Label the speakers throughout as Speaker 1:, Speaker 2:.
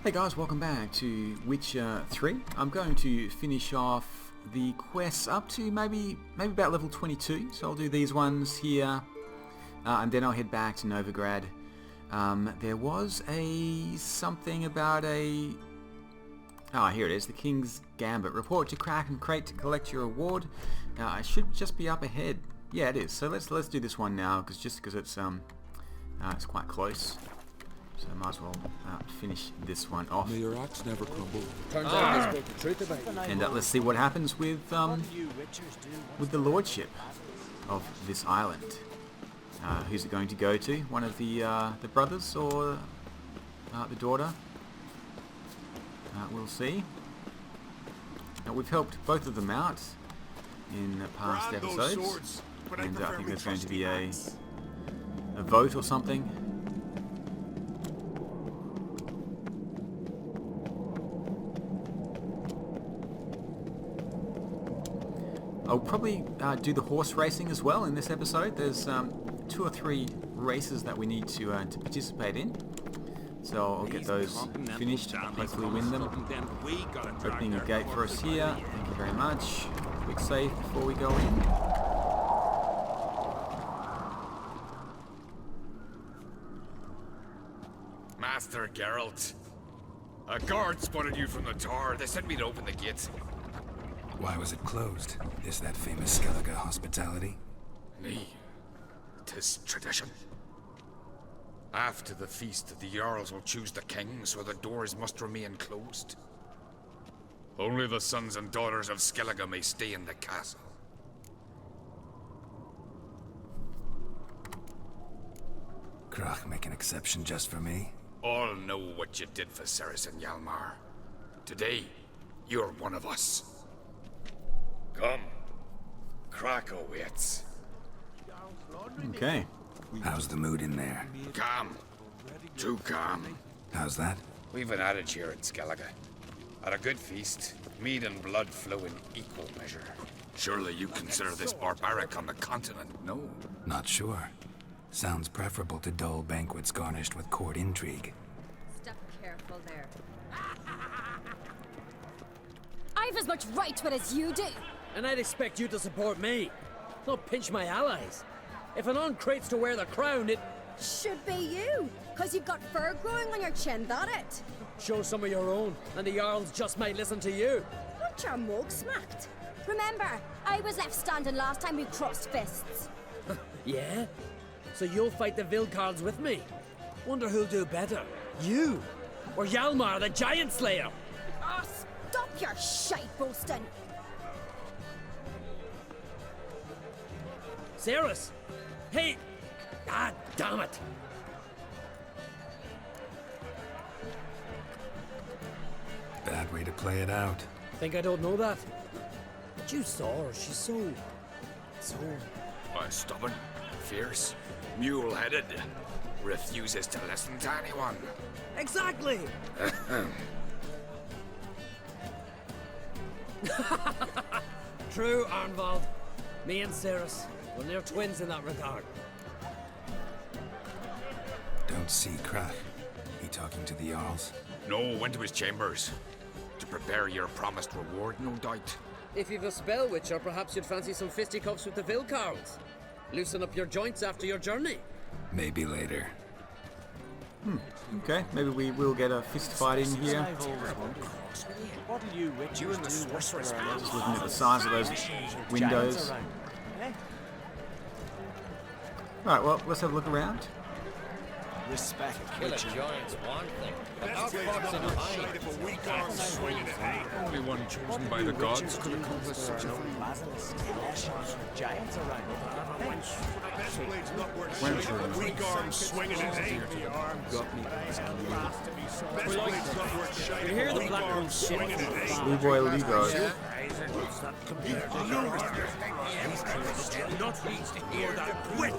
Speaker 1: Hey guys, welcome back to Witcher 3. I'm going to finish off the quests up to maybe about level 22. So I'll do these ones here, and then I'll head back to Novigrad. There was something about here it is, the King's Gambit. Report to Crack and Crate to collect your reward. It should just be up ahead. Yeah, it is. So let's do this one now, because it's quite close. So I might as well finish this one off.
Speaker 2: May your axe never crumble.
Speaker 3: Turns out I spoke the truth about you.
Speaker 1: And let's see what happens with the lordship of this island. Who's it going to go to? One of the brothers or the daughter? We'll see. Now, we've helped both of them out in past episodes, and I think there's going to be a vote or something. I'll probably do the horse racing as well in this episode. There's 2 or 3 races that we need to participate in. So I'll get those finished, hopefully win them. Opening a gate for us here. Thank you very much. Quick save before we go in.
Speaker 4: Master Geralt, a guard spotted you from the tower. They sent me to open the gates.
Speaker 5: Why was it closed? Is that famous Skellige hospitality?
Speaker 4: Nay, 'tis tradition. After the feast, the Jarls will choose the king, so the doors must remain closed. Only the sons and daughters of Skellige may stay in the castle.
Speaker 5: Krach make an exception just for me?
Speaker 4: All know what you did for Ceres and Hjalmar. Today, you're one of us. Come. Krach awaits.
Speaker 1: Okay.
Speaker 5: How's the mood in there?
Speaker 4: Calm. Too calm.
Speaker 5: How's that?
Speaker 4: We've an adage here in Skellige. At a good feast, mead and blood flow in equal measure. Surely you consider this barbaric on the continent, no?
Speaker 5: Not sure. Sounds preferable to dull banquets garnished with court intrigue.
Speaker 6: Step careful there. I've as much right to it as you do.
Speaker 3: And I'd expect you to support me, not pinch my allies. If an on-crate's to wear the crown, it...
Speaker 6: Should be you, because you've got fur growing on your chin, that it?
Speaker 3: Show some of your own, and the Jarls just might listen to you.
Speaker 6: Want your mug smacked? Remember, I was left standing last time we crossed fists.
Speaker 3: Yeah? So you'll fight the Nilfgaardians with me? Wonder who'll do better, you or Hjalmar the Giant Slayer?
Speaker 6: Oh, stop your shite boasting.
Speaker 3: Ceres! Hey! Ah, damn it!
Speaker 5: Bad way to play it out.
Speaker 3: Think I don't know that? But you saw her, she's so...
Speaker 4: Stubborn, fierce, mule-headed. Refuses to listen to anyone.
Speaker 3: Exactly! True, Arnvald. Me and Ceres, well, they're twins in that regard.
Speaker 5: Don't see Krach. He talking to the Jarls?
Speaker 4: No, went to his chambers. To prepare your promised reward, no doubt.
Speaker 3: If you've a spell, Witcher, perhaps you'd fancy some fisticuffs with the Nilfgaardians. Loosen up your joints after your journey.
Speaker 5: Maybe later.
Speaker 1: Okay, maybe we will get a fist fight in here.
Speaker 7: What do you witches do?
Speaker 1: Just looking at the size of those windows. Right, well, let's have a look around.
Speaker 7: Respect.
Speaker 8: Kill a giant's one thing, but our fox in behind.
Speaker 4: Only one chosen by the gods could accomplish such a feat.
Speaker 7: Giants around.
Speaker 4: Weak arms swinging at eight.
Speaker 3: You hear the black ones swinging at eight.
Speaker 1: Blue Boy Lugo.
Speaker 3: What's that compared to yours? Not least to hear that wit.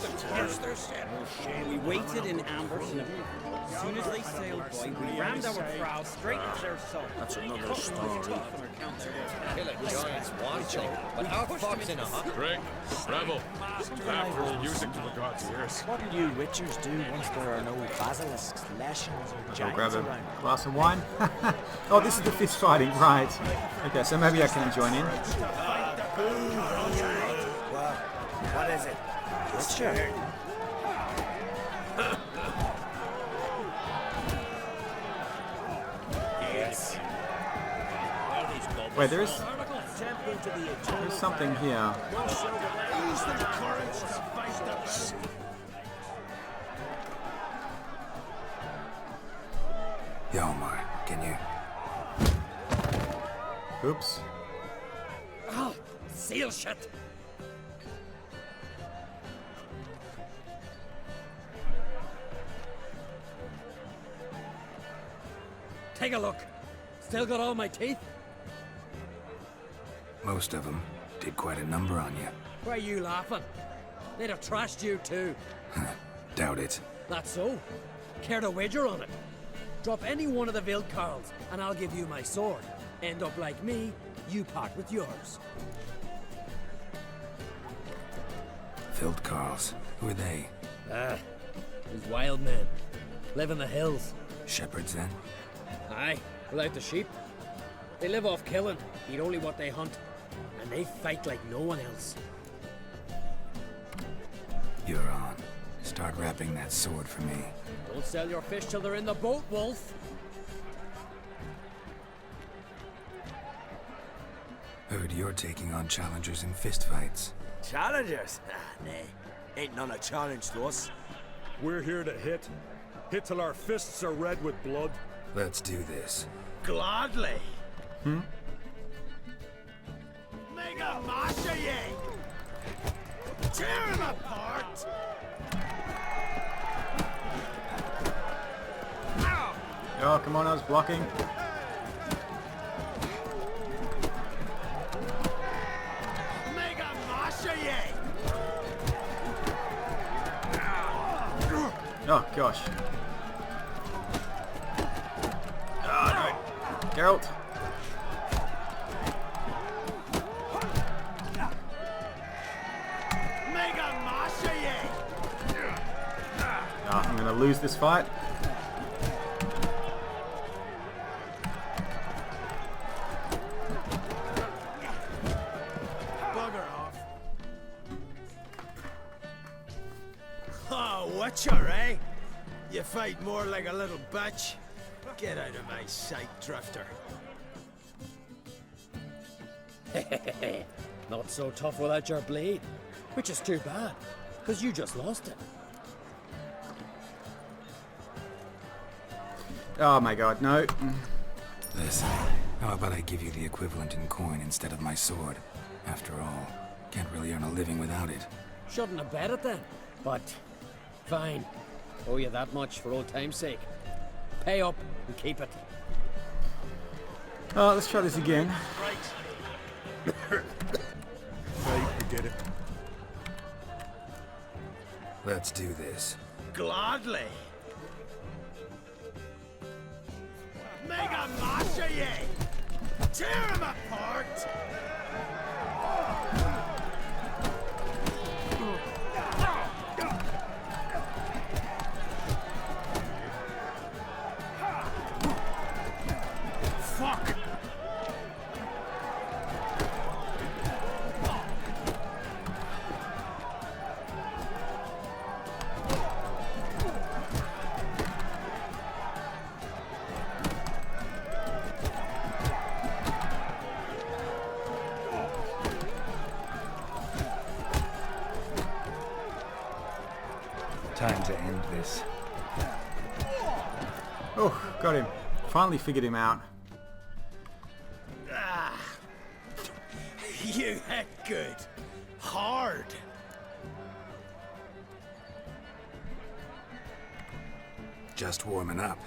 Speaker 2: We waited in ambush, and as soon as they sailed by, we rammed our prow straight into their soul.
Speaker 7: That's another story.
Speaker 8: Kill a giant's one thing, but our fox in a hut.
Speaker 4: Drink, revel, after music to the gods' ears.
Speaker 7: What'll you witchers do once there are no basilisks, leshens, or
Speaker 1: I'll
Speaker 7: giants
Speaker 1: grab a
Speaker 7: around?
Speaker 1: glass of wine. Oh, this is the fist fighting, right. Okay, so maybe I can join in.
Speaker 7: Well, what is it? Witcher? Yes.
Speaker 1: Wait, there's something here.
Speaker 5: Hjalmar, can you?
Speaker 1: Oops.
Speaker 3: Oh, seal shut. Take a look. Still got all my teeth?
Speaker 5: Most of them did quite a number on you.
Speaker 3: Why are you laughing? They'd have trashed you too.
Speaker 5: Doubt it.
Speaker 3: That's so. Care to wager on it? Drop any one of the Vilkarls, and I'll give you my sword. End up like me, you part with yours.
Speaker 5: Vilkarls. Who are they?
Speaker 3: These wild men. Live in the hills.
Speaker 5: Shepherds, then?
Speaker 3: Aye, without the sheep. They live off killing, eat only what they hunt. And they fight like no one else.
Speaker 5: You're on. Start wrapping that sword for me.
Speaker 3: Don't sell your fish till they're in the boat, Wolf.
Speaker 5: Heard you're taking on challengers in fistfights.
Speaker 7: Challengers? Ah, nay. Ain't none a challenge to us.
Speaker 9: We're here to hit. Hit till our fists are red with blood.
Speaker 5: Let's do this.
Speaker 7: Gladly. Mega Masha ye! Tear him apart! Ow!
Speaker 1: Oh, come on, I was blocking.
Speaker 7: Mega Masha ye!
Speaker 1: Oh, gosh. Oh, no. Geralt.
Speaker 7: Mega Masha ye!
Speaker 1: Oh, I'm going to lose this fight.
Speaker 7: Bugger off. Oh, Witcher, eh? You fight more like a little bitch. Get out of my sight, Drifter.
Speaker 3: Not so tough without your blade. Which is too bad, because you just lost it.
Speaker 1: Oh my god, no.
Speaker 5: Listen, how about I give you the equivalent in coin instead of my sword? After all, can't really earn a living without it.
Speaker 3: Shouldn't have bet it then. But, fine. Owe you that much for old time's sake. Pay up and keep it.
Speaker 1: Oh, let's try this again.
Speaker 9: Right, forget it.
Speaker 5: Let's do this.
Speaker 7: Gladly. Mega Masha ye! Tear him apart! Fuck!
Speaker 5: Time to end this.
Speaker 1: Oh, got him. Finally figured him out.
Speaker 7: You hit good. Hard.
Speaker 5: Just warming up.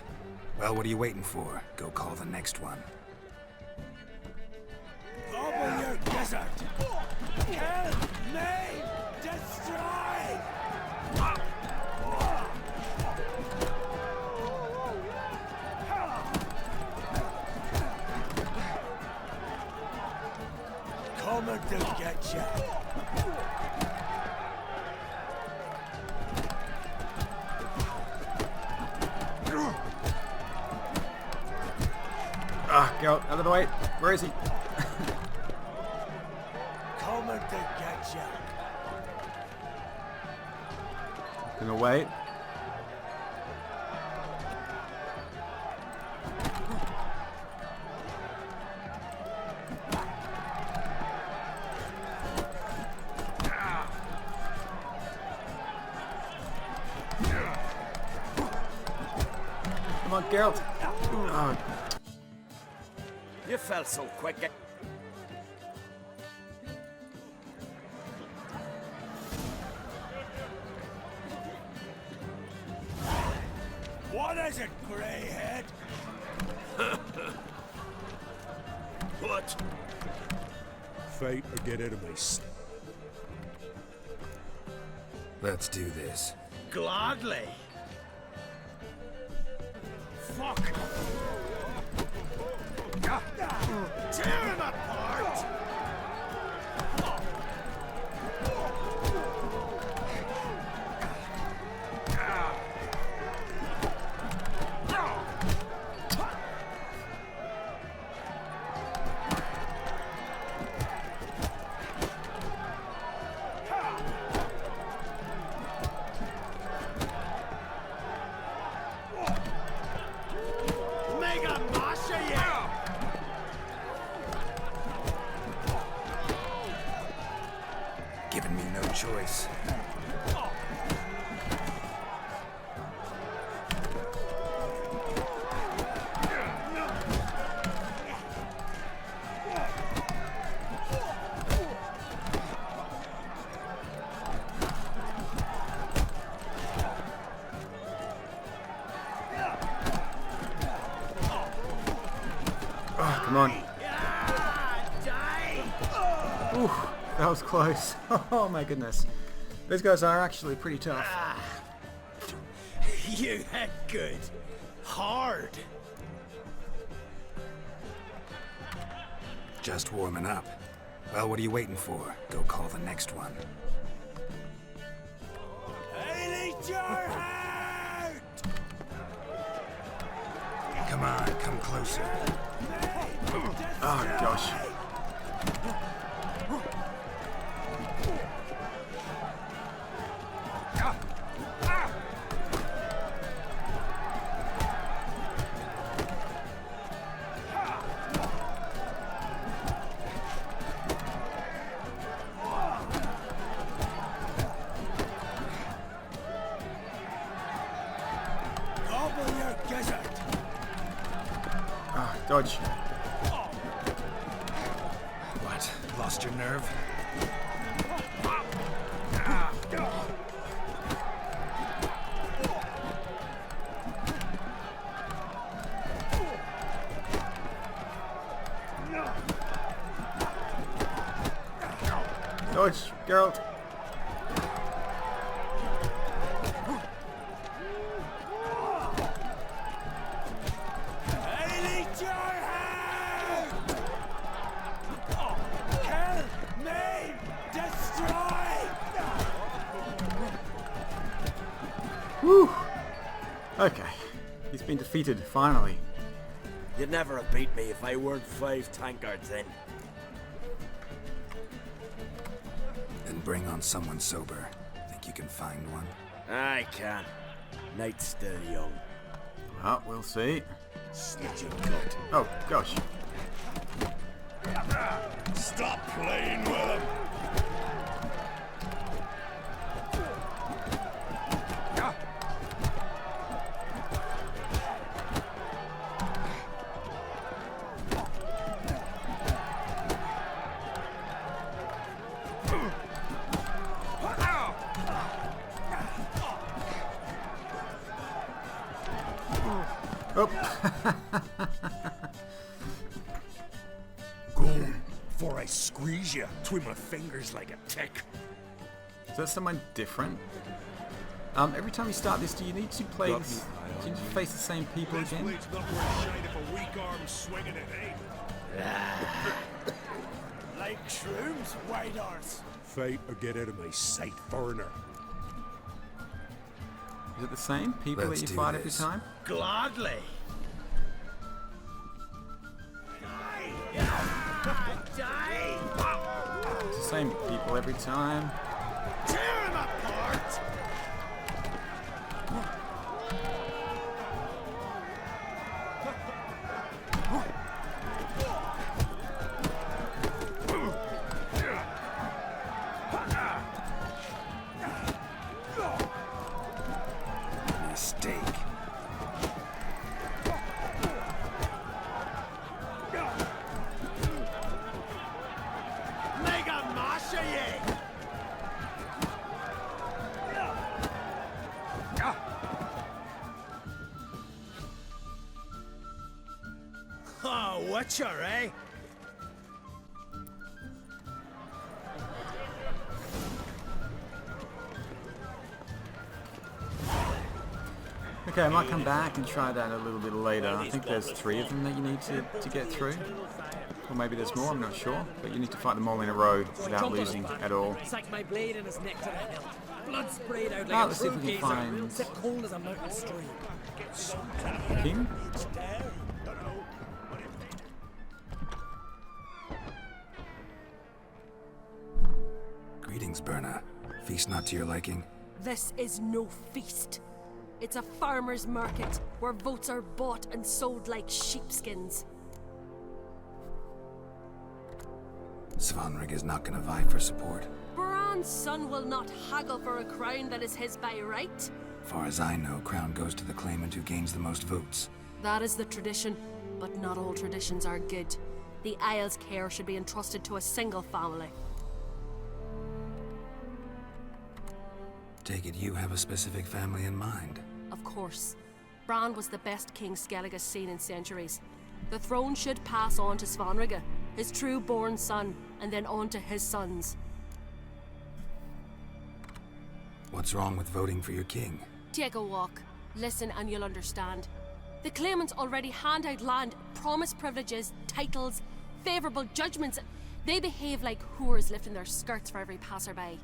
Speaker 5: Well, what are you waiting for? Go call the next one.
Speaker 7: Gobble gizzard! Kill! Maim! Destroy! Coming to get ya!
Speaker 1: Ah, Geralt, out of the way. Where is he?
Speaker 7: Coming to get ya!
Speaker 1: Gonna wait. Come on, Geralt. Oh.
Speaker 2: You fell so quick.
Speaker 7: What is it, greyhead? What?
Speaker 9: Fight or get out of my
Speaker 5: Let's do this.
Speaker 7: Gladly. Fuck. Tear him apart! Make a mash of you!
Speaker 5: Giving me no choice.
Speaker 1: Oh, come on. Ooh, that was close. Oh my goodness. These guys are actually pretty tough.
Speaker 7: You hit good. Hard.
Speaker 5: Just warming up. Well, what are you waiting for? Go call the next one.
Speaker 7: I need your heart!
Speaker 5: Come on, come closer.
Speaker 1: Oh gosh.
Speaker 7: Gobble your gizzard!
Speaker 1: Ah, dodge.
Speaker 5: What? Lost your nerve?
Speaker 1: Dodge, Geralt.
Speaker 7: I need your heart! Kill! Maim! Destroy!
Speaker 1: Whew. Okay. He's been defeated, finally.
Speaker 2: You'd never have beat me if I weren't 5 tankards in.
Speaker 5: Then bring on someone sober. Think you can find one?
Speaker 2: I can. Night's still young.
Speaker 1: Well, we'll see.
Speaker 7: Snitching cunt.
Speaker 1: Oh, gosh.
Speaker 7: Stop playing with him!
Speaker 1: Oh.
Speaker 9: Go before I squeeze you between my fingers like a tick.
Speaker 1: Is that someone different? Every time you start this, do you need to play this, do you need to face the same people again?
Speaker 9: Blade's not worth shite if a weak arm's swinging it, eh?
Speaker 7: Like shrooms, white arse.
Speaker 9: Fight or get out of my sight, foreigner.
Speaker 1: Is it the same people
Speaker 5: Let's
Speaker 1: that you
Speaker 5: do
Speaker 1: fight every
Speaker 5: this.
Speaker 1: time?
Speaker 7: Gladly. Die!
Speaker 1: It's the same people every time.
Speaker 7: Tear him apart!
Speaker 5: Mistake.
Speaker 7: Mega Masha ye! Oh, Witcher, eh?
Speaker 1: Okay, I might come back and try that a little bit later. I think there's 3 of them that you need to get through. Or maybe there's more, I'm not sure. But you need to fight them all in a row without losing at all.
Speaker 3: Sank my blade in his neck to the hilt. Blood sprayed out
Speaker 1: Ah,
Speaker 3: like
Speaker 1: let's
Speaker 3: a
Speaker 1: see
Speaker 3: true
Speaker 1: if we can
Speaker 3: gazer.
Speaker 1: find-
Speaker 3: It's cold as a mountain stream.
Speaker 1: King?
Speaker 5: Greetings, Berna. Feast not to your liking?
Speaker 10: This is no feast. It's a farmer's market where votes are bought and sold like sheepskins.
Speaker 5: Svanrig is not gonna vie for support.
Speaker 10: Bran's son will not haggle for a crown that is his by right.
Speaker 5: Far as I know, crown goes to the claimant who gains the most votes.
Speaker 10: That is the tradition, but not all traditions are good. The Isle's care should be entrusted to a single family.
Speaker 5: Take it you have a specific family in mind.
Speaker 10: Of course. Bran was the best king Skellig has seen in centuries. The throne should pass on to Svanrige, his true-born son, and then on to his sons.
Speaker 5: What's wrong with voting for your king?
Speaker 10: Take a walk. Listen and you'll understand. The claimants already hand out land, promise privileges, titles, favourable judgments. They behave like whores lifting their skirts for every passerby.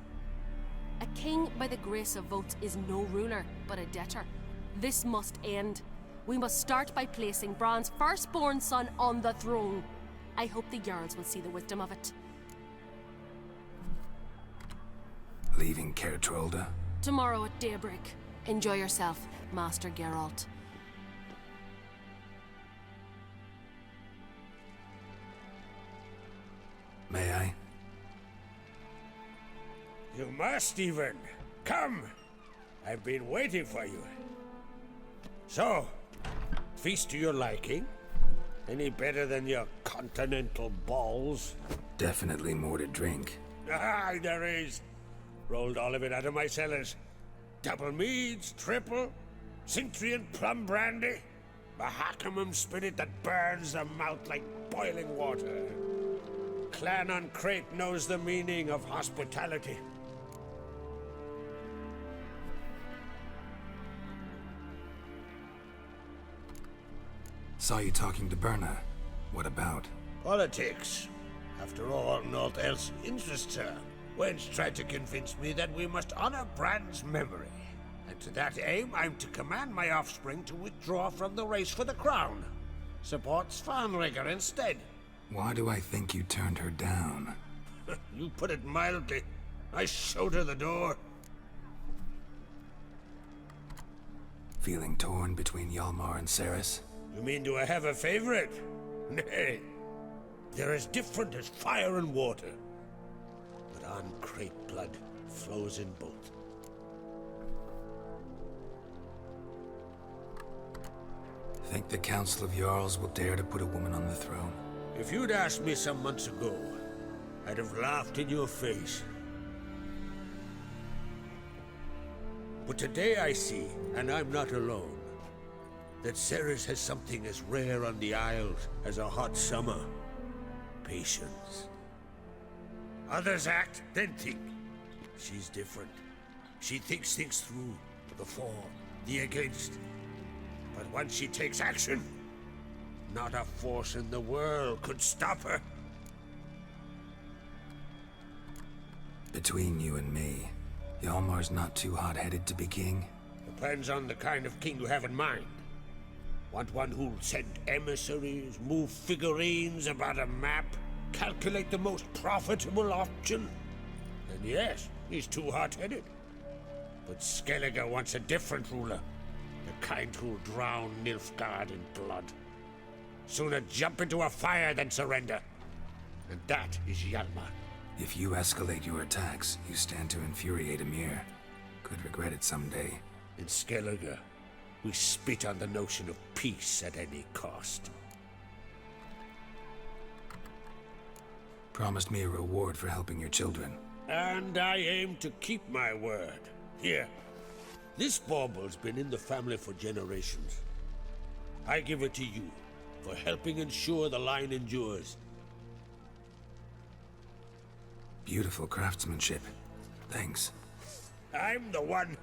Speaker 10: A king by the grace of votes is no ruler, but a debtor. This must end. We must start by placing Bran's firstborn son on the throne. I hope the Jarls will see the wisdom of it.
Speaker 5: Leaving Caer Trolda?
Speaker 10: Tomorrow at daybreak. Enjoy yourself, Master Geralt.
Speaker 5: May I?
Speaker 9: You must even. Come! I've been waiting for you. So, feast to your liking? Any better than your continental balls?
Speaker 5: Definitely more to drink.
Speaker 9: Ah, there is. Rolled all of it out of my cellars. Double meads, triple, Cintrian plum brandy, Mahakimum spirit that burns the mouth like boiling water. Clan on Crate knows the meaning of hospitality.
Speaker 5: Saw you talking to Berna. What about?
Speaker 7: Politics. After all, naught else interests her. Wench tried to convince me that we must honor Bran's memory. And to that aim, I'm to command my offspring to withdraw from the race for the crown. Support Svanrige instead.
Speaker 5: Why do I think you turned her down?
Speaker 7: You put it mildly. I showed her the door.
Speaker 5: Feeling torn between Hjalmar and Cerys?
Speaker 7: You mean do I have a favorite? Nay. They're as different as fire and water. But on Crate blood flows in both.
Speaker 5: Think the Council of Jarls will dare to put a woman on the throne?
Speaker 7: If you'd asked me some months ago, I'd have laughed in your face. But today I see, and I'm not alone, that Cerys has something as rare on the Isles as a hot summer. Patience.
Speaker 9: Others act, then think. She's different. She thinks things through. The for, the against. But once she takes action, not a force in the world could stop her.
Speaker 5: Between you and me, Hjalmar's not too hot-headed to be king?
Speaker 9: Depends on the kind of king you have in mind. Want one who'll send emissaries, move figurines about a map, calculate the most profitable option? Then yes, he's too hot-headed. But Skellige wants a different ruler. The kind who'll drown Nilfgaard in blood. Sooner jump into a fire than surrender. And that is Hjalmar.
Speaker 5: If you escalate your attacks, you stand to infuriate Emir. Could regret it someday.
Speaker 9: In Skellige, we spit on the notion of peace at any cost.
Speaker 5: Promised me a reward for helping your children.
Speaker 9: And I aim to keep my word. Here, this bauble's been in the family for generations. I give it to you for helping ensure the line endures.
Speaker 5: Beautiful craftsmanship. Thanks.
Speaker 9: I'm the one.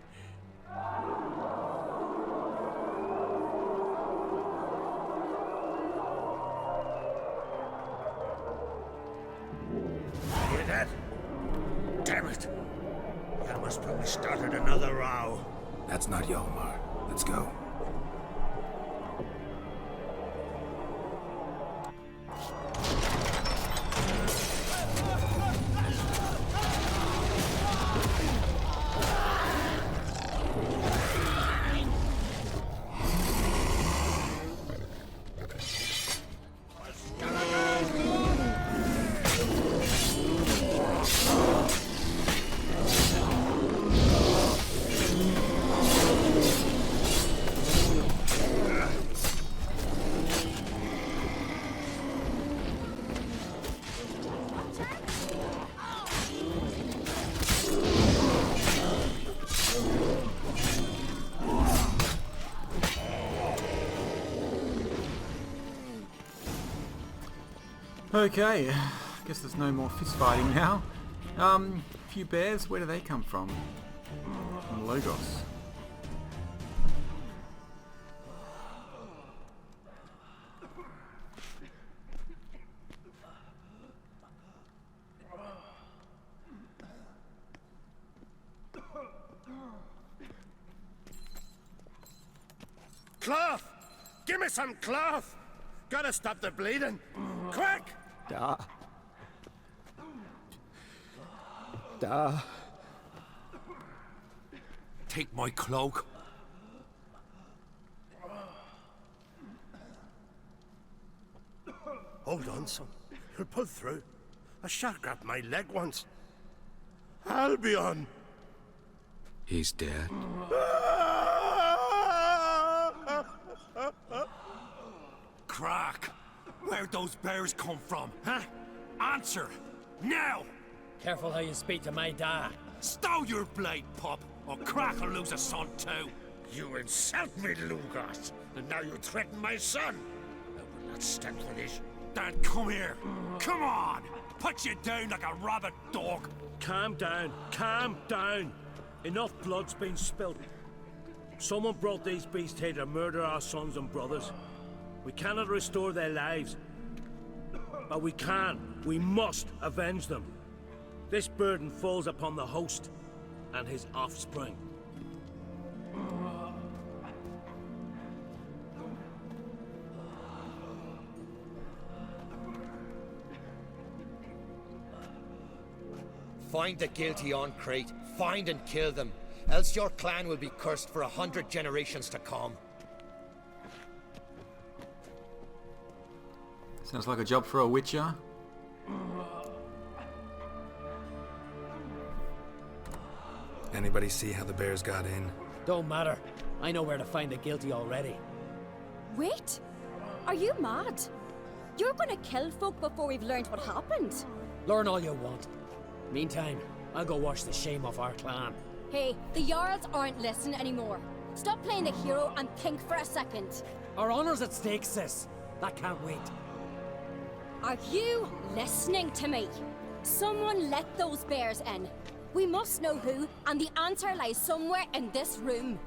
Speaker 9: Hear that? Damn it. Hjalmar's probably started another row.
Speaker 5: That's not Hjalmar. Let's go.
Speaker 1: Okay, guess there's no more fist fighting now. A few bears, where do they come from? From Logos.
Speaker 9: Cloth! Give me some cloth! Gotta stop the bleeding! Quick!
Speaker 7: Take my cloak.
Speaker 9: Hold on, son. You'll pull through. A shark grabbed my leg once. Albion!
Speaker 4: He's dead.
Speaker 7: Crack! Where'd those bears come from, huh? Answer! Now!
Speaker 3: Careful how you speak to my dad.
Speaker 7: Stow your blade, pup, or Crack will lose a son too.
Speaker 9: You insult me, Lugos, and now you threaten my son. I will not stand for this.
Speaker 7: Dan, come here. Come on! Put you down like a rabid dog.
Speaker 11: Calm down. Calm down. Enough blood's been spilled. Someone brought these beasts here to murder our sons and brothers. We cannot restore their lives. But we can. We must avenge them. This burden falls upon the host and his offspring.
Speaker 8: Find the guilty on Crete. Find and kill them. Else your clan will be cursed for 100 generations to come.
Speaker 1: Sounds like a job for a witcher.
Speaker 5: Anybody see how the bears got in?
Speaker 3: Don't matter. I know where to find the guilty already.
Speaker 6: Wait! Are you mad? You're gonna kill folk before we've learned what happened?
Speaker 3: Learn all you want. Meantime, I'll go wash the shame off our clan.
Speaker 6: Hey, the Jarls aren't listening anymore. Stop playing the hero and think for a second.
Speaker 3: Our honor's at stake, sis. That can't wait.
Speaker 6: Are you listening to me? Someone let those bears in. We must know who, and the answer lies somewhere in this room.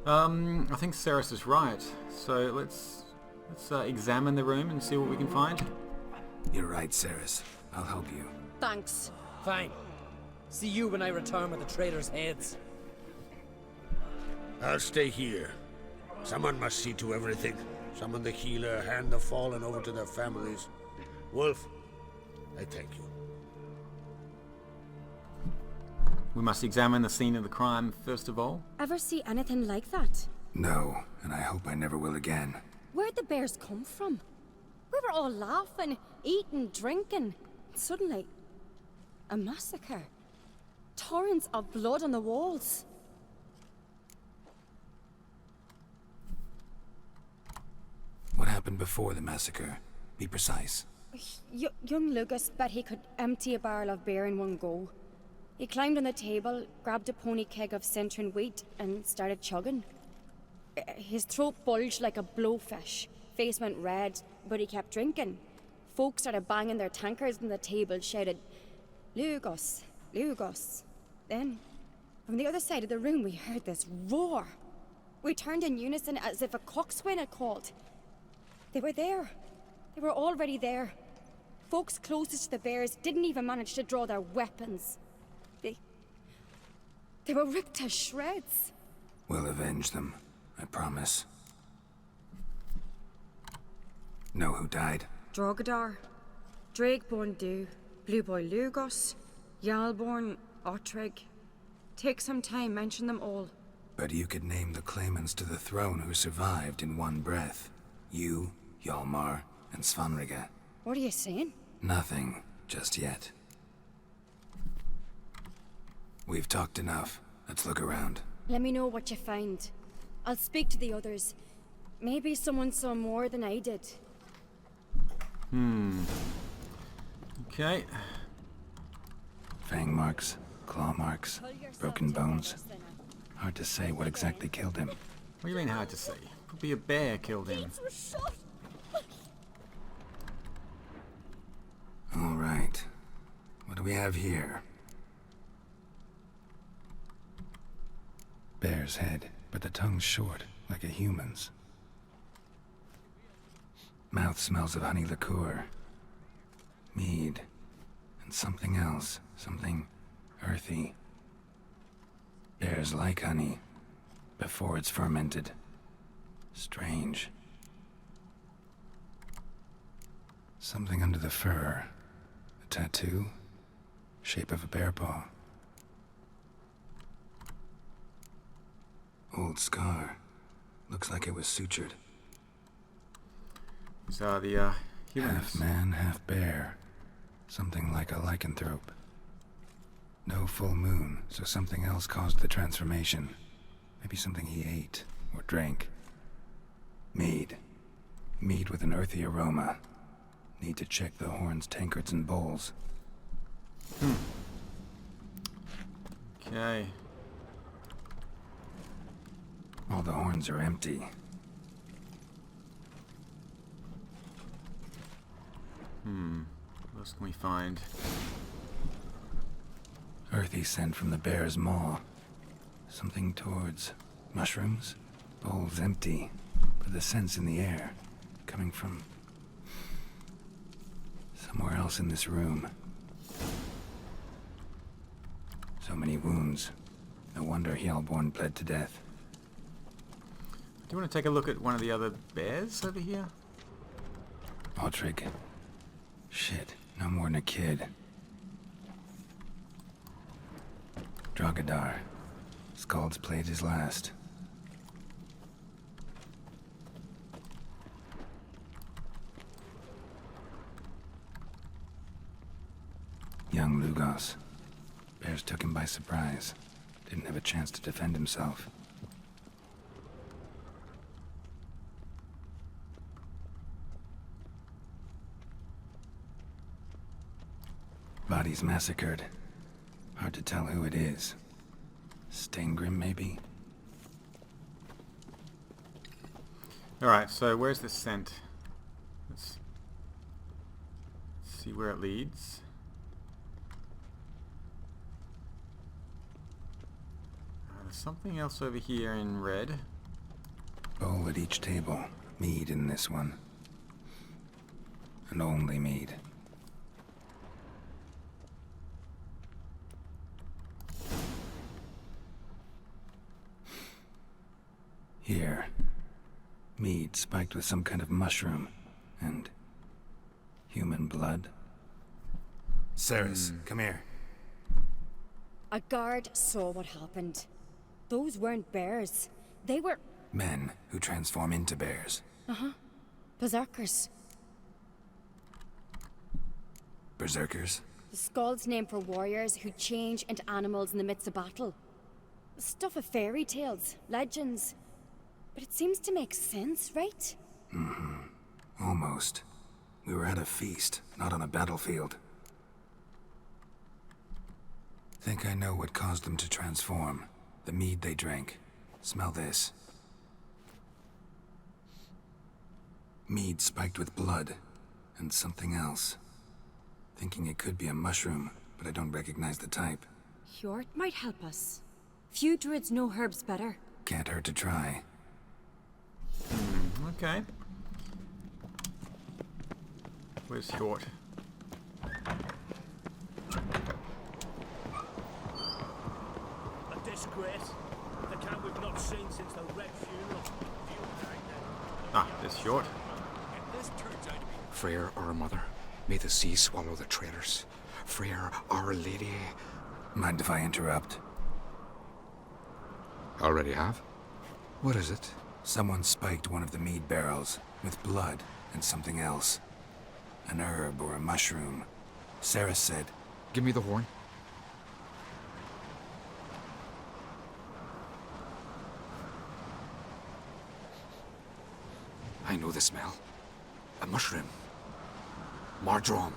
Speaker 1: I think Ceres is right. So let's examine the room and see what we can find.
Speaker 5: You're right, Ceres. I'll help you.
Speaker 6: Thanks.
Speaker 3: Fine. See you when I return with the traitors' heads.
Speaker 9: I'll stay here. Someone must see to everything. Summon the healer, hand the fallen over to their families. Wolf, I thank you.
Speaker 1: We must examine the scene of the crime first of all.
Speaker 6: Ever see anything like that?
Speaker 5: No, and I hope I never will again.
Speaker 6: Where'd the bears come from? We were all laughing, eating, drinking. Suddenly, a massacre. Torrents of blood on the walls.
Speaker 5: What happened before the massacre? Be precise.
Speaker 6: Young Lucas bet he could empty a barrel of beer in one go. He climbed on the table, grabbed a pony keg of Centurion wheat, and started chugging. His throat bulged like a blowfish. Face went red, but he kept drinking. Folks started banging their tankards on the table, shouted, "Lugos, Lugos." Then, from the other side of the room, we heard this roar. We turned in unison as if a coxswain had called. They were there. They were already there. Folks closest to the bears didn't even manage to draw their weapons. They were ripped to shreds.
Speaker 5: We'll avenge them, I promise. Know who died?
Speaker 6: Drogadar, Drakeborn Du, Blue Boy Lugos, Yalborn, Ottrig. Take some time, mention them all.
Speaker 5: But you could name the claimants to the throne who survived in one breath. You, Hjalmar, and Svanrige.
Speaker 6: What are you saying?
Speaker 5: Nothing, just yet. We've talked enough. Let's look around.
Speaker 6: Let me know what you find. I'll speak to the others. Maybe someone saw more than I did.
Speaker 1: Okay.
Speaker 5: Fang marks, claw marks, broken bones. Hard to say what exactly killed him.
Speaker 1: What do you mean hard to see? Could be a bear killed him.
Speaker 5: All right. What do we have here? Bear's head, but the tongue's short, like a human's. Mouth smells of honey liqueur. Mead. And something else. Something earthy. Bears like honey, before it's fermented. Strange. Something under the fur. A tattoo? Shape of a bear paw. Old scar. Looks like it was sutured.
Speaker 1: These are the humans.
Speaker 5: Half man, half bear. Something like a lycanthrope. No full moon, so something else caused the transformation. Maybe something he ate or drank. Mead. Mead with an earthy aroma. Need to check the horns, tankards, and bowls.
Speaker 1: Okay.
Speaker 5: All the horns are empty.
Speaker 1: What else can we find?
Speaker 5: Earthy scent from the bear's maw. Something towards mushrooms? Bowls empty, but the scent's in the air. Coming from somewhere else in this room. So many wounds. No wonder Hjalborn bled to death.
Speaker 1: Do you want to take a look at one of the other bears over here?
Speaker 5: Ottrig. Shit, no more than a kid. Drogadar. Skald's played his last. Young Lugos. Bears took him by surprise. Didn't have a chance to defend himself. Bodies massacred. Hard to tell who it is. Steingrim, maybe?
Speaker 1: Alright, so where's the scent? where it leads. There's something else over here in red.
Speaker 5: Bowl at each table. Mead in this one. And only mead. Here. Mead spiked with some kind of mushroom. And human blood. Ceres, come here.
Speaker 6: A guard saw what happened. Those weren't bears. They were...
Speaker 5: Men who transform into bears.
Speaker 6: Uh-huh. Berserkers.
Speaker 5: Berserkers?
Speaker 6: The Skald's name for warriors who change into animals in the midst of battle. Stuff of fairy tales, legends. But it seems to make sense, right?
Speaker 5: Mm-hmm. Almost. We were at a feast, not on a battlefield. Think I know what caused them to transform. The mead they drank. Smell this. Mead spiked with blood. And something else. Thinking it could be a mushroom, but I don't recognize the type.
Speaker 6: Hjort might help us. Few druids know herbs better.
Speaker 5: Can't hurt to try.
Speaker 1: Okay. Where's Hjort?
Speaker 11: A disgrace. The camp we've not seen since the Red Funeral.
Speaker 1: Ah, there's Hjort.
Speaker 4: Freyr, our mother, may the sea swallow the traitors. Freyr, our lady.
Speaker 5: Mind if I interrupt?
Speaker 4: Already have? What is it?
Speaker 5: Someone spiked one of the mead barrels with blood and something else. An herb or a mushroom. Sarah said...
Speaker 4: Give me the horn. I know the smell. A mushroom. Mardrome.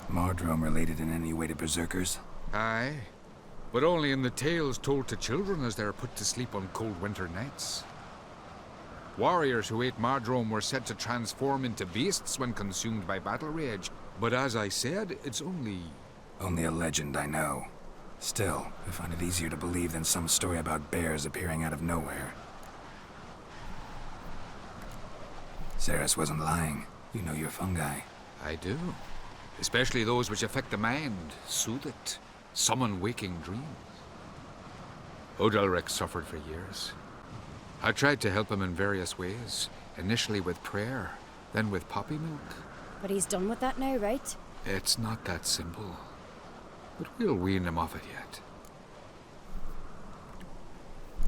Speaker 5: Mardrome related in any way to berserkers?
Speaker 4: Aye. But only in the tales told to children as they are put to sleep on cold winter nights. Warriors who ate Mardrome were said to transform into beasts when consumed by battle rage. But as I said, it's only...
Speaker 5: Only a legend, I know. Still, I find it easier to believe than some story about bears appearing out of nowhere. Ceres wasn't lying. You know your fungi.
Speaker 4: I do. Especially those which affect the mind, soothe it, summon waking dreams. Odalric suffered for years. I tried to help him in various ways, initially with prayer, then with poppy milk.
Speaker 6: But he's done with that now, right?
Speaker 4: It's not that simple. But we'll wean him off it yet.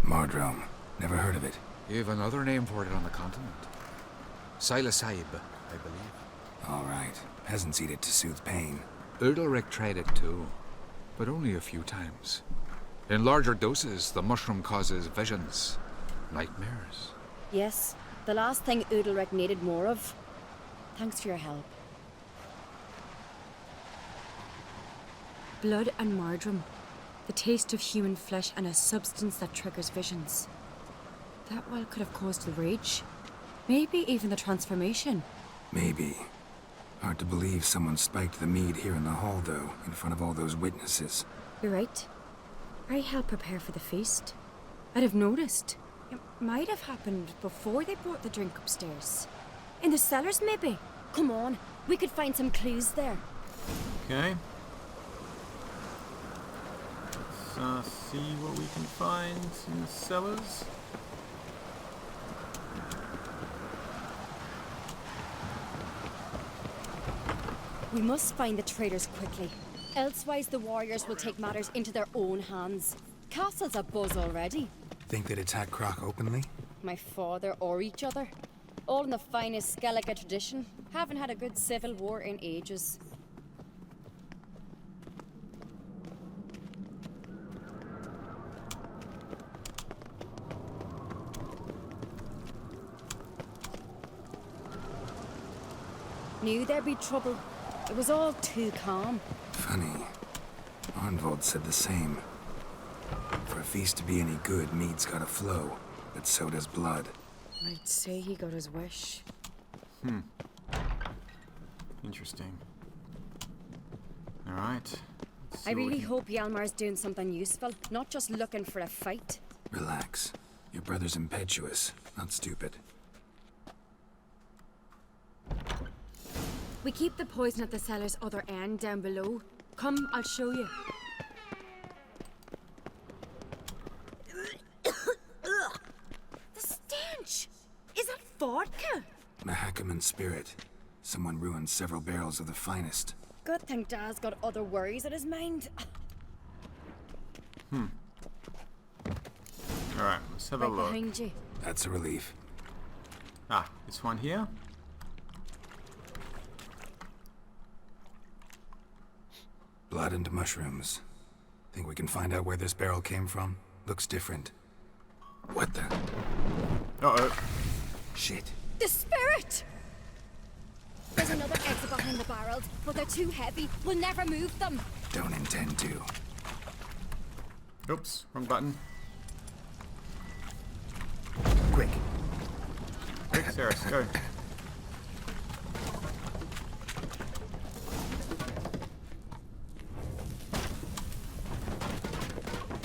Speaker 5: Mardrome. Never heard of it.
Speaker 4: You've another name for it on the continent. Silasaib, I believe.
Speaker 5: All right. Peasants eat it to soothe pain.
Speaker 4: Udalric tried it too, but only a few times. In larger doses, the mushroom causes visions, nightmares.
Speaker 6: Yes, the last thing Udalric needed more of. Thanks for your help. Blood and Mardrome. The taste of human flesh and a substance that triggers visions. That well could have caused the rage. Maybe even the transformation.
Speaker 5: Maybe. Hard to believe someone spiked the mead here in the hall, though, in front of all those witnesses.
Speaker 6: You're right. I helped prepare for the feast. I'd have noticed. It might have happened before they brought the drink upstairs. In the cellars, maybe. Come on, we could find some clues there.
Speaker 1: Okay. Let's see what we can find in the cellars.
Speaker 6: We must find the traitors quickly. Elsewise, the warriors will take matters into their own hands. Castle's abuzz already.
Speaker 5: Think they'd attack Croc openly?
Speaker 6: My father or each other. All in the finest Skellige tradition. Haven't had a good civil war in ages. Knew there'd be trouble. It was all too calm.
Speaker 5: Funny. Arnvold said the same. For a feast to be any good, mead's gotta flow, but so does blood.
Speaker 6: I'd say he got his wish.
Speaker 1: Interesting. Alright.
Speaker 6: I really hope Hjalmar's doing something useful, not just looking for a fight.
Speaker 5: Relax. Your brother's impetuous, not stupid.
Speaker 6: We keep the poison at the cellar's other end down below. Come, I'll show you. The stench! Is that vodka?
Speaker 5: Mahakaman spirit. Someone ruined several barrels of the finest.
Speaker 6: Good thing Dad's got other worries in his mind.
Speaker 1: Alright, let's have a
Speaker 6: Right
Speaker 1: look.
Speaker 6: behind you.
Speaker 5: That's a relief.
Speaker 1: Ah, this one here.
Speaker 5: Blood and mushrooms. Think we can find out where this barrel came from? Looks different. What the?
Speaker 1: Uh-oh.
Speaker 5: Shit.
Speaker 6: The spirit! There's another exit behind the barrels, but they're too heavy. We'll never move them.
Speaker 5: Don't intend to.
Speaker 1: Oops, wrong button.
Speaker 5: Quick.
Speaker 1: Quick, Ceres, go.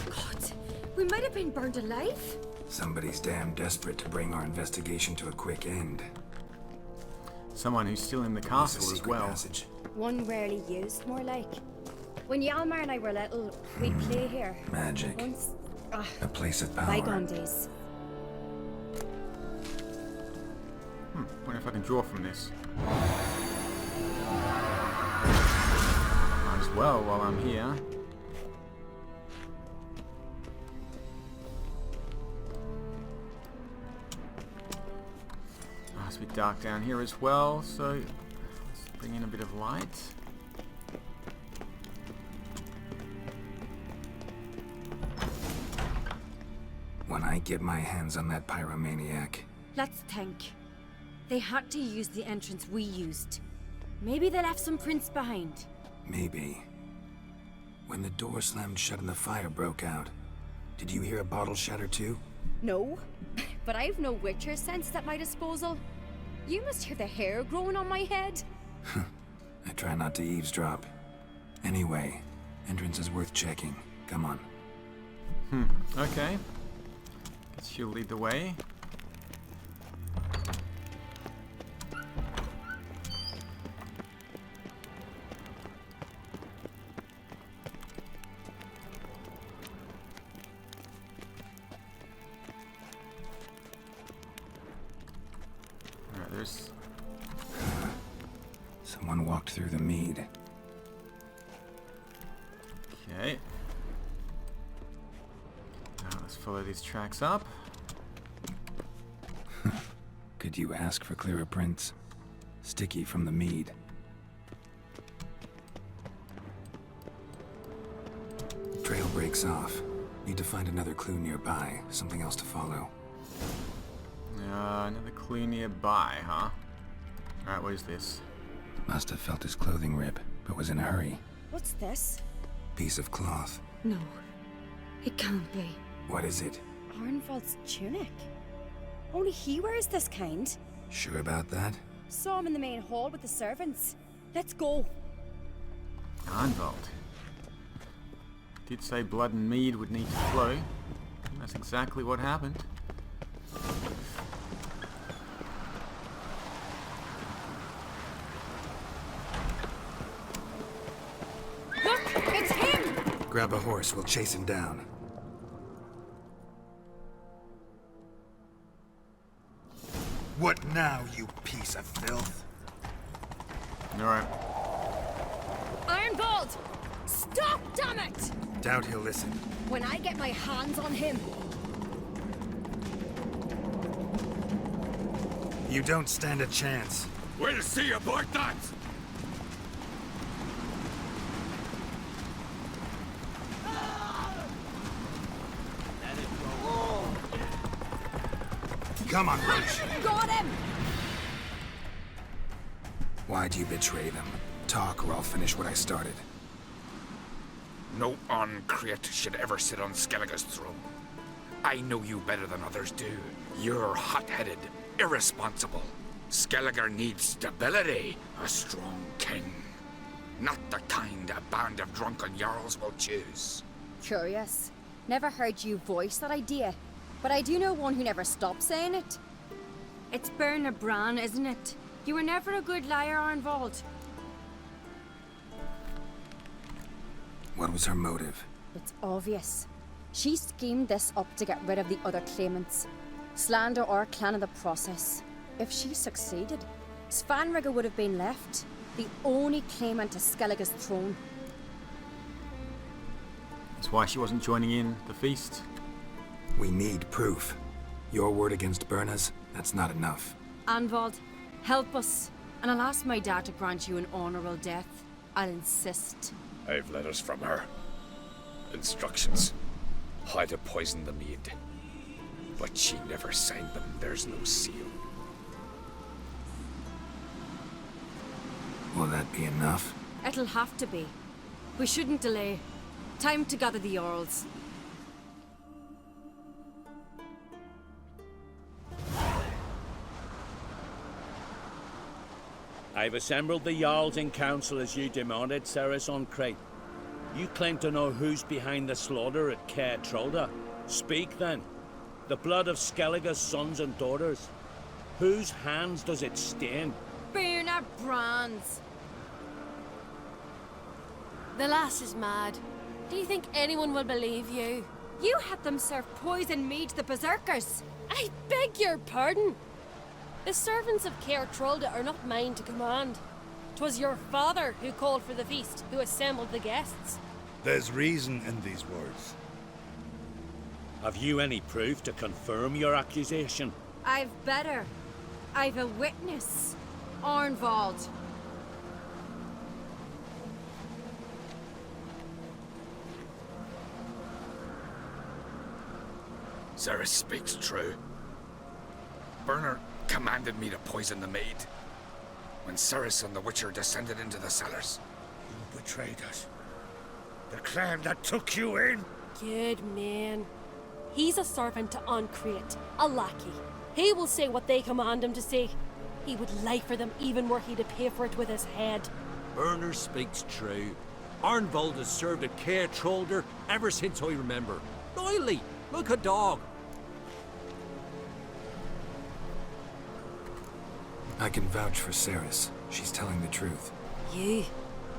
Speaker 6: God, we might have been burned alive.
Speaker 5: Somebody's damn desperate to bring our investigation to a quick end.
Speaker 1: Someone who's still in the castle as well.
Speaker 5: Passage.
Speaker 6: One rarely used, more like. When Hjalmar and I were little, we'd play here.
Speaker 5: Magic.
Speaker 6: Once...
Speaker 5: A place of power.
Speaker 6: bygone days.
Speaker 1: Wonder if I can draw from this. Might as well while I'm here. Oh, it's a bit dark down here as well, so let's bring in a bit of light.
Speaker 5: When I get my hands on that pyromaniac,
Speaker 6: Let's think. They had to use the entrance we used. Maybe they left some prints behind.
Speaker 5: maybe. When the door slammed shut and the fire broke out, did you hear a bottle shatter too?
Speaker 6: No, but I've no Witcher sense at my disposal. You must hear the hair growing on my head.
Speaker 5: I try not to eavesdrop. Anyway, entrance is worth checking. Come on.
Speaker 1: Okay. Guess she'll lead the way. Alright, there's...
Speaker 5: Someone walked through the mead.
Speaker 1: Okay. Now let's follow these tracks up.
Speaker 5: Could you ask for clearer prints? Sticky from the mead. Trail breaks off. Need to find another clue nearby. Something else to follow.
Speaker 1: Another clue nearby, huh? Alright, what is this?
Speaker 5: Must have felt his clothing rip, but was in a hurry.
Speaker 6: What's this?
Speaker 5: Piece of cloth.
Speaker 6: No, it can't be.
Speaker 5: What is it?
Speaker 6: Arnvald's tunic. Only he wears this kind.
Speaker 5: Sure about that?
Speaker 6: Saw him in the main hall with the servants. Let's go.
Speaker 1: Arnvald. Did say blood and mead would need to flow. And that's exactly what happened.
Speaker 6: Look, it's him!
Speaker 5: Grab a horse, we'll chase him down. What now, you piece of filth?
Speaker 1: Alright.
Speaker 6: Arnvald! Stop, damn it!
Speaker 5: Doubt he'll listen.
Speaker 6: When I get my hands on him.
Speaker 5: You don't stand a chance.
Speaker 4: We'll see about that!
Speaker 5: Come on, Roach.
Speaker 6: Got him!
Speaker 5: Why'd you betray them? Talk or I'll finish what I started.
Speaker 4: No uncreate should ever sit on Skellige's throne. I know you better than others do. You're hot-headed, irresponsible. Skelliger needs stability, a strong king. Not the kind a band of drunken jarls will choose.
Speaker 6: Curious. Never heard you voice that idea, but I do know one who never stops saying it. It's Berna Bran, isn't it? You were never a good liar, Arnvald.
Speaker 5: What was her motive?
Speaker 6: It's obvious. She schemed this up to get rid of the other claimants. Slander our clan in the process. If she succeeded, Svanrigger would have been left, the only claimant to Skellige's throne.
Speaker 1: That's why she wasn't joining in the feast.
Speaker 5: We need proof. Your word against Berna's, that's not enough.
Speaker 6: Anvald, help us, and I'll ask my dad to grant you an honourable death. I'll insist.
Speaker 4: I've letters from her. Instructions. How to poison the mead. But she never signed them. There's no seal.
Speaker 5: Will that be enough?
Speaker 6: It'll have to be. We shouldn't delay. Time to gather the Jarls.
Speaker 11: I've assembled the Jarls in council as you demanded, Ceres on Crate. You claim to know who's behind the slaughter at Caer Trolda. Speak then. The blood of Skellige's sons and daughters. Whose hands does it stain?
Speaker 6: Berna Bran's.
Speaker 10: The lass is mad. Do you think anyone will believe you?
Speaker 6: You had them serve poison mead to the berserkers.
Speaker 10: I beg your pardon. The servants of Caer Trolda are not mine to command. 'Twas your father who called for the feast, who assembled the guests.
Speaker 12: There's reason in these words.
Speaker 11: Have you any proof to confirm your accusation?
Speaker 6: I've better. I've a witness. Arnvald.
Speaker 4: Ceres speaks true. Berner commanded me to poison the maid. When Ceres and the Witcher descended into the cellars.
Speaker 9: You betrayed us. The clan that took you in.
Speaker 10: Good man. He's a servant to Ancrate, a lackey. He will say what they command him to say. He would lie for them even were he to pay for it with his head.
Speaker 3: Berner speaks true. Arnvald has served at Caer Trolder ever since I remember. Loyally, like a dog.
Speaker 5: I can vouch for Ceres. She's telling the truth.
Speaker 10: You?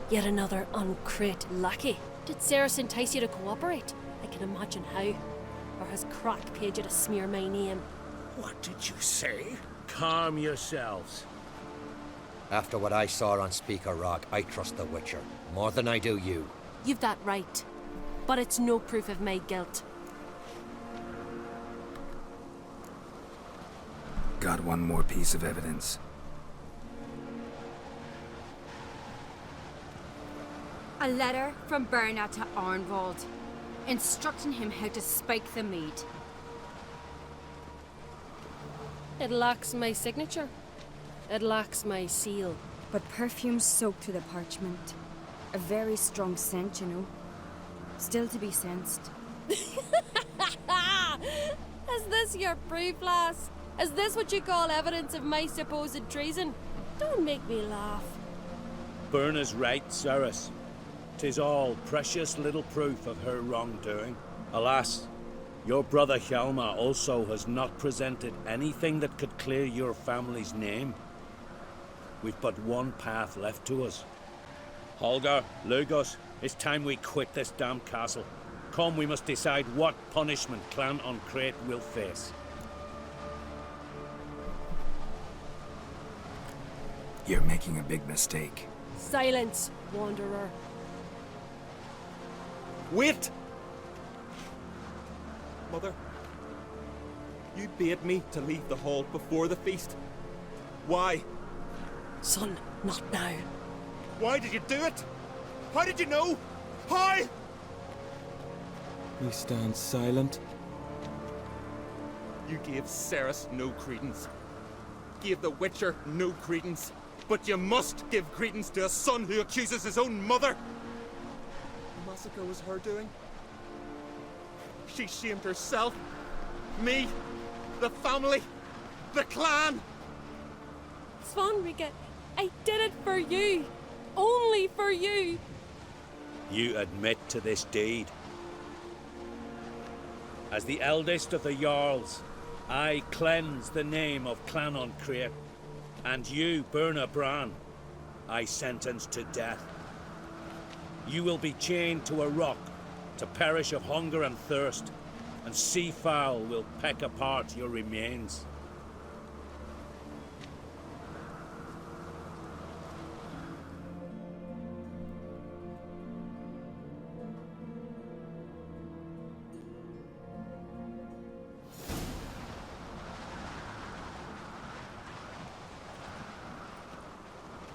Speaker 10: Yet another Ancrate lackey? Did Ceres entice you to cooperate? I can imagine how. Or has Crack paid you to smear my name?
Speaker 9: What did you say?
Speaker 11: Calm yourselves.
Speaker 8: After what I saw on Speaker Rock, I trust the Witcher. More than I do you.
Speaker 10: You've that right. But it's no proof of my guilt.
Speaker 5: Got one more piece of evidence.
Speaker 6: A letter from Berna to Arnvald, instructing him how to spike the mead.
Speaker 10: It lacks my signature. It lacks my seal.
Speaker 6: But perfume soaked through the parchment. A very strong scent, you know. Still to be sensed.
Speaker 10: Is this your proof, lass? Is this what you call evidence of my supposed treason? Don't make me laugh.
Speaker 11: Berna's right, Ceres. 'Tis all precious little proof of her wrongdoing. Alas, your brother Hjalmar also has not presented anything that could clear your family's name. We've but one path left to us. Holger, Lugos, it's time we quit this damn castle. Come, we must decide what punishment Clan Ancrate will face.
Speaker 5: You're making a big mistake.
Speaker 10: Silence, wanderer.
Speaker 13: Wait! Mother, you bade me to leave the hall before the feast. Why?
Speaker 10: Son, not now.
Speaker 13: Why did you do it? How did you know? How? We stand silent. You gave Ceres no credence. Gave the Witcher no credence. But you must give credence to a son who accuses his own mother. The massacre was her doing. She shamed herself Me, the family, the clan.
Speaker 10: Svanrige, I did it for you. Only for you.
Speaker 11: You admit to this deed. As the eldest of the Jarls, I cleanse the name of Clan Creer, and you, Burna Bran, I sentence to death. You will be chained to a rock to perish of hunger and thirst, and sea fowl will peck apart your remains.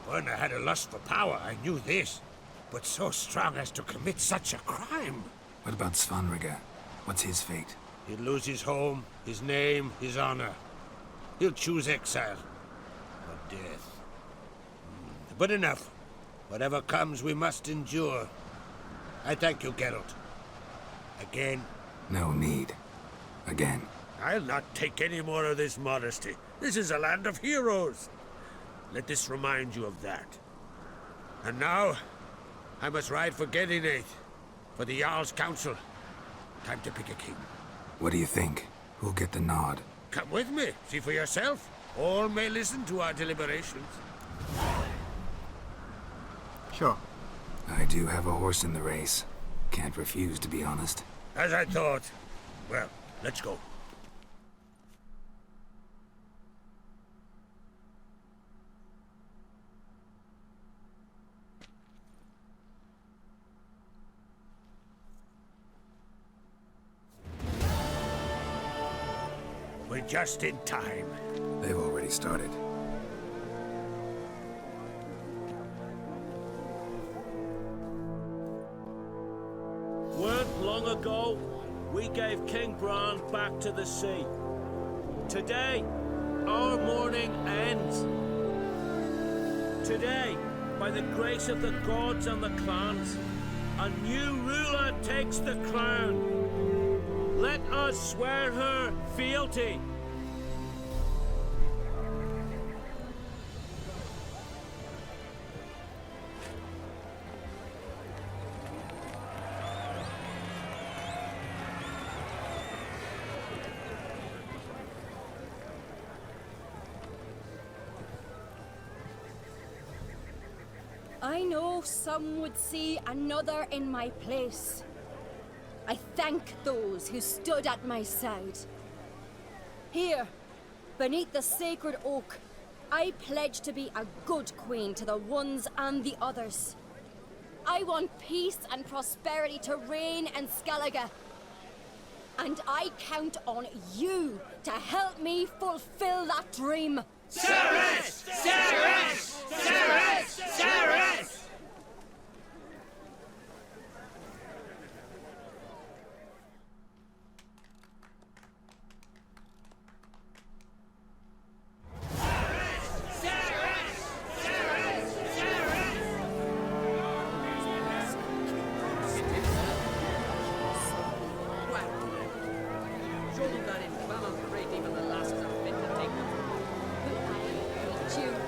Speaker 7: When I had a lust for power, I knew this. But so strong as to commit such a crime.
Speaker 5: What about Svanrige? What's his fate?
Speaker 7: He'll lose his home, his name, his honor. He'll choose exile. Or death. But enough. Whatever comes, we must endure. I thank you, Geralt. Again.
Speaker 5: No need. Again.
Speaker 9: I'll not take any more of this modesty. This is a land of heroes. Let this remind you of that. And now, I must ride for Gedinath, for the Jarl's Council. Time to pick a king.
Speaker 5: What do you think? Who'll get the nod?
Speaker 9: Come with me, see for yourself. All may listen to our deliberations.
Speaker 1: Sure.
Speaker 5: I do have a horse in the race. Can't refuse, to be honest.
Speaker 9: As I thought. Well, let's go. We're just in time.
Speaker 5: They've already started.
Speaker 11: Weren't long ago, we gave King Bran back to the sea. Today, our mourning ends. Today, by the grace of the gods and the clans, a new ruler takes the crown. Let us swear her fealty.
Speaker 6: I know some would see another in my place. I thank those who stood at my side. Here, beneath the sacred oak, I pledge to be a good queen to the ones and the others. I want peace and prosperity to reign in Skellige. And I count on you to help me fulfill that dream.
Speaker 7: Sareth! Sareth! Sareth! Sareth!
Speaker 3: Surely that in Clan Creed even the lasses are fit to take them.
Speaker 6: But I hate you.